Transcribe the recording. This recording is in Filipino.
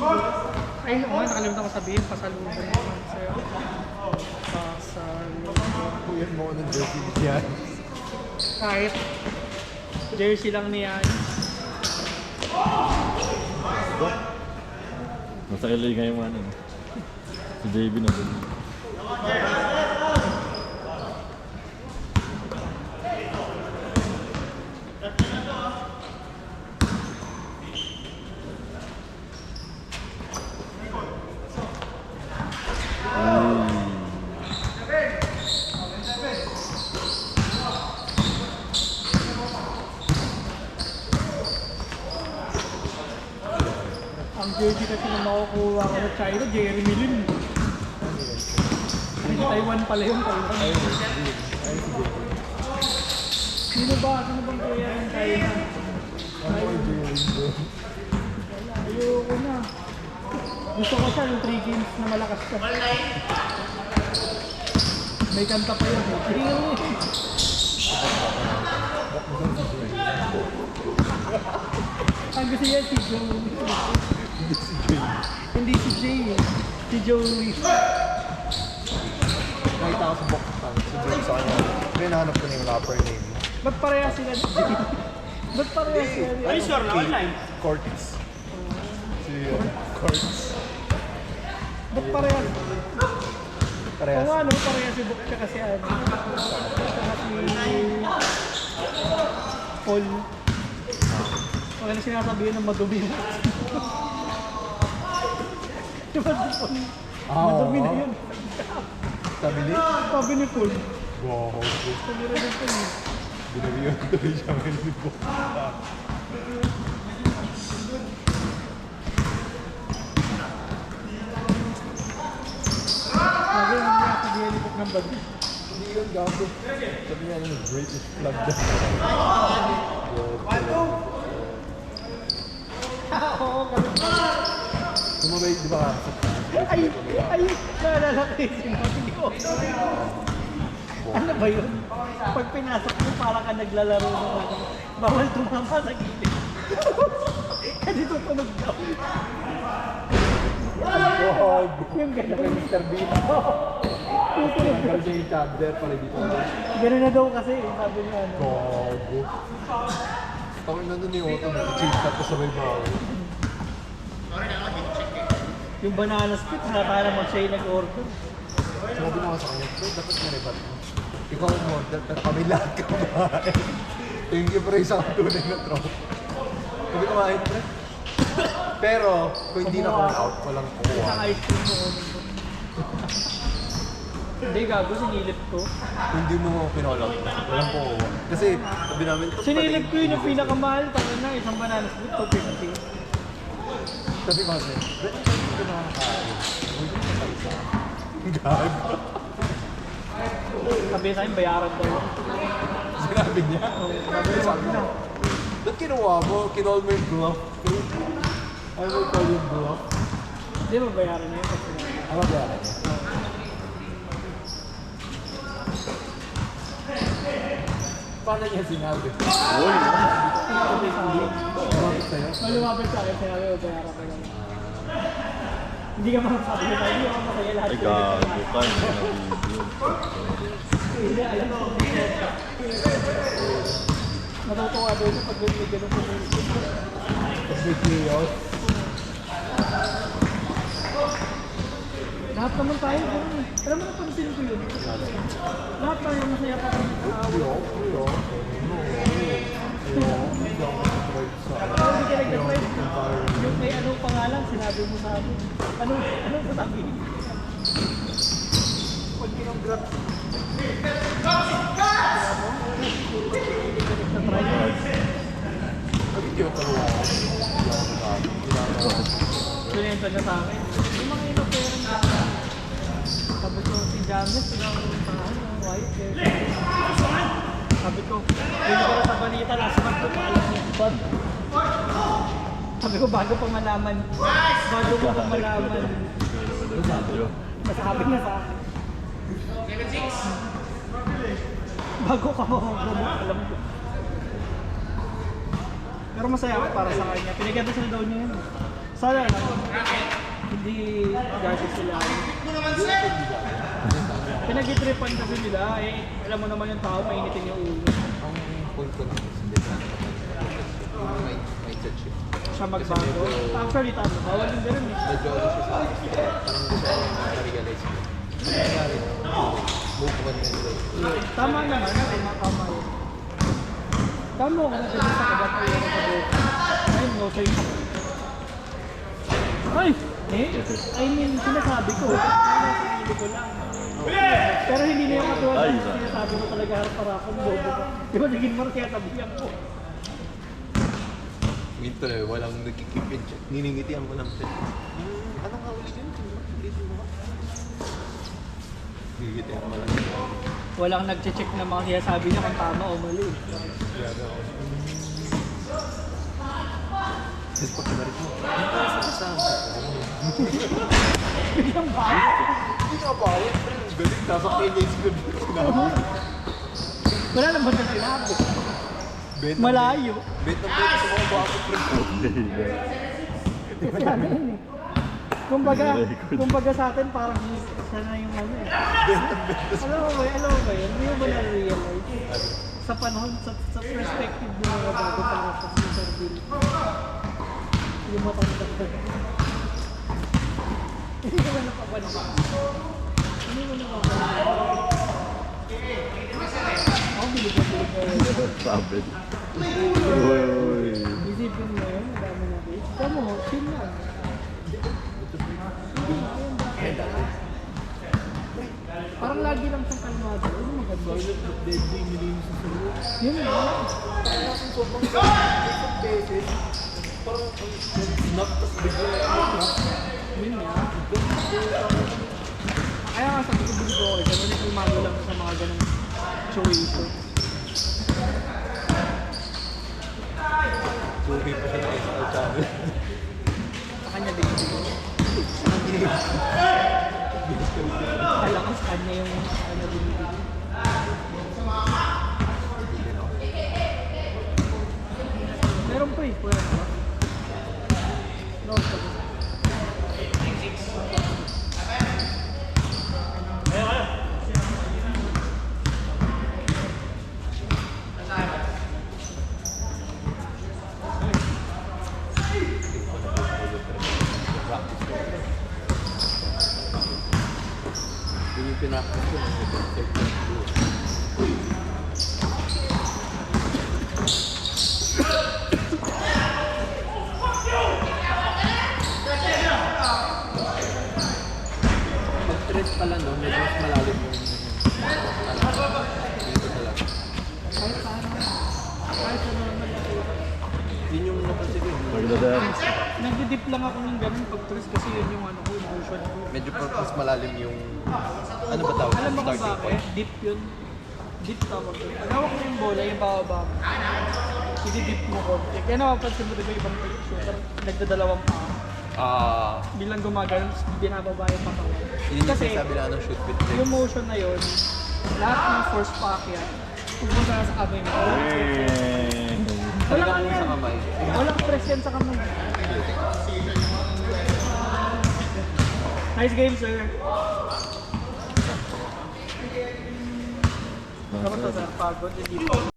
Ay, nakalimutan ko sabihin, pasalubong naman sa'yo. Pasalubong. Kuyan mo ko ng jersey niyan. Kahit jersey lang niyan. Nasa LA ngayon man. Si JB na doon. Ang jersey kasi na makukuha ko sa China, Jeremy Lin. Taiwan pala yung Taiwan. Sino bang kaya yung China? Ayoko na. Gusto ko siya yung 3 games na malakas siya. May kanta pa yun. Ang gusto niya si Joe. Hindi si Jay. Si Joey. Nakita ko sa box tank, si Jake sa kanya. Pinahanap ko na yung rapper name. Ba't pareha sila ni Jay? Ba't pareha sila ni Ay, sure na online. Cortis. Si Cortis. Ba't pareha? Parehas. Kung ano, pareha si Book tsaka si Adi. Tsaka si Paul. Kung ano sinasabihin ng madumi mo. Diba si Paul? Madumi na yun. Sabi ni? Sabi ni Paul. Wow. Sabi rin ng Paul. Binabiyan tuloy siya ngayon ni Bo. Sabi yung mga sabihin ni Book ng bagi. Hindi yun gago. Sabi niya yung British flag dyan. Oo, ganun. Sumabay, di ba? Ay! Naalala ko yung sinabi ko. Ano ba yun? Pag pinasok mo, parang ka naglalaro ng ano. Bawal tumama sa gilid. Kasi tutunog daw. Wow. Yung gano'n. Kay Mr. Bean. Tutunog daw. Tanggal niya yung chapter para dito. Gano'n na daw kasi, sabi niya ano. Gago. Tawin na doon yung auto. Cheese cut ko sabay bawal. Yung banana split, para naman siya yung nag-order. Sabi ko nga sa kanya, "Pre, dapat maribat mo. Ikaw ang model, pero kami lahat kumain. Thank you, pre, sa tunay na tropa. Kami kumain, pre. Pero, kung hindi na call out, walang kuha. Isang ice cream mo unin ko. Hindi, gago, sinilip ko. Kung hindi mo pinall out, walang kuha. Kasi, sabi namin, "Ito, Sinilip ko yun yung pati- pinakamahal. Tama na, isang banana split, 250. Sabi ko kasi, "Pre, hindi ko nakakain. Huwag ko sa isa." Gago. Sabi sa akin, bayaran daw. Sinabi niya. Sabi na. Ba't kinuha mo? Kinall mo yung bluff? I will call you bluff. Hindi mo bayaran niya yun kasi Ano ba yan? Paano niya sinabi? sabi sa akin. Lumapit sa'yo? Nung lumapit sa akin, sinabi mo bayaran ko lang. Hindi ka makasabi na tayo, hindi ako masaya lahat. Ay, gago ka. Hindi, alam ko. Natutuwa doon pag may ganun po. Pag-may chaos. Lahat naman tayo ganun eh. Alam mo na pansin ko yun. Lahat tayo masaya pa rin sa awal. Hindi ka nag-drive. Yung may anong pangalan, sinabi mo sa akin. Anong sasabihin? Pag kinonggrat. Bakit yung taluwa ko? Pinenta niya sa akin. Yung mga inopera niya. Sabi ko, si James, yung white hair. Sabi ko, hindi ko na sa balita, last month ko pa alam yung bag. Sabi ko, bago pa malaman. Bago ko pa malaman. Masabi na sa akin. Bago ka mo, alam ko. Pero masaya ako para sa kanya. Pinagandasal daw niya yun. Sana lang. Hindi gagi sila. Pinag-itripan kasi nila eh. Alam mo naman yung tao, mainitin yung ulo. Ang point ko lang is hindi na mindset shift. Siya magbago. Actually, tama. Bawal yung ganun eh. Medyo ano siya sa akin. Parang hindi siya na-realize mo. Nangyari. Move on and like. Tama naman. Tama yun. Tama ako na ganun sa kagat ko yung kabuka. Ayun, no, sa'yo. Ay! Eh? I mean, sinasabi ko. Sinasabi ko lang. Pero hindi na yung katulad Ay, na sinasabi mo talaga harap para akong bobo ka. Di ba naging mo kaya tabihan ko? Minto na walang nagkikip in check. Niningitihan mo lang siya. Anong hawali dyan? Ulitin mo ka. Niningitihan mo lang. Walang nag-check na mga sinasabi niya kung tama o mali. Grabe ako. Tapos pag kinarit mo, hindi ka kasama. Biglang ba? Hindi ka ba? Ang galing. Sasakyan niya yung sinabi. Wala naman na sinabi. Bet ng Malayo. Bet ng bet sa mga bako friend ko. Kasi ano yun eh. Kumbaga sa atin parang siya na yung ano eh. Alam mo ba yun? Hindi mo ba na-realize? Sa panahon, sa perspective mo mga bago para sa Cesar Bill. Yung matangkad ka. Hindi ko na napapalik. Hindi ko napapalik. Ako bilig na. Sabi. Uy. Isipin mo yun, madami na rin. Ikaw mo, chill lang. Parang lagi lang siyang kalmado. Ano maganda? Yun na. Parang snap, tapos bigla Yun nga. Kaya nga sabi ko bilib ako eh. Kaya nang kalmado lang sa mga ganong situation. sugi pa siya ng SL channel. Sa kanya din. Kala ko sa kanya yung ano binibig. Meron pa eh. Wala na ba? No, sabi. Yun yung pinakita ko ng pag-tread pala no, medyo mas malalim yung dito talaga. Kahit paano. Kahit ano naman ako. Yun yung napansin ko. Magda-dance. Nagdi-dip lang ako ng ganun pag-twist kasi yun yung ano ko, emotion ko. Medyo mas malalim yung ano ba tawag? Alam mo kung Starting bakit? point. Dip yun. Dip tawag yun. Pag hawak mo yung bola, yung bababa mo, i-dip mo konti. Kaya napapansin mo diba ibang shooter, nagdadalawang pa. Bilang gumagano, binababa yung patawan. Yun yung Kasi sinasabi lang ng shoot with legs. yung motion na yun, lahat ng force paakyat, pupunta na sa kamay mo. Talagang ano kung sa yan. kamay. Walang press yan sa kamay. Nice game, sir. Kamusta sir? Pagod, hindi pa.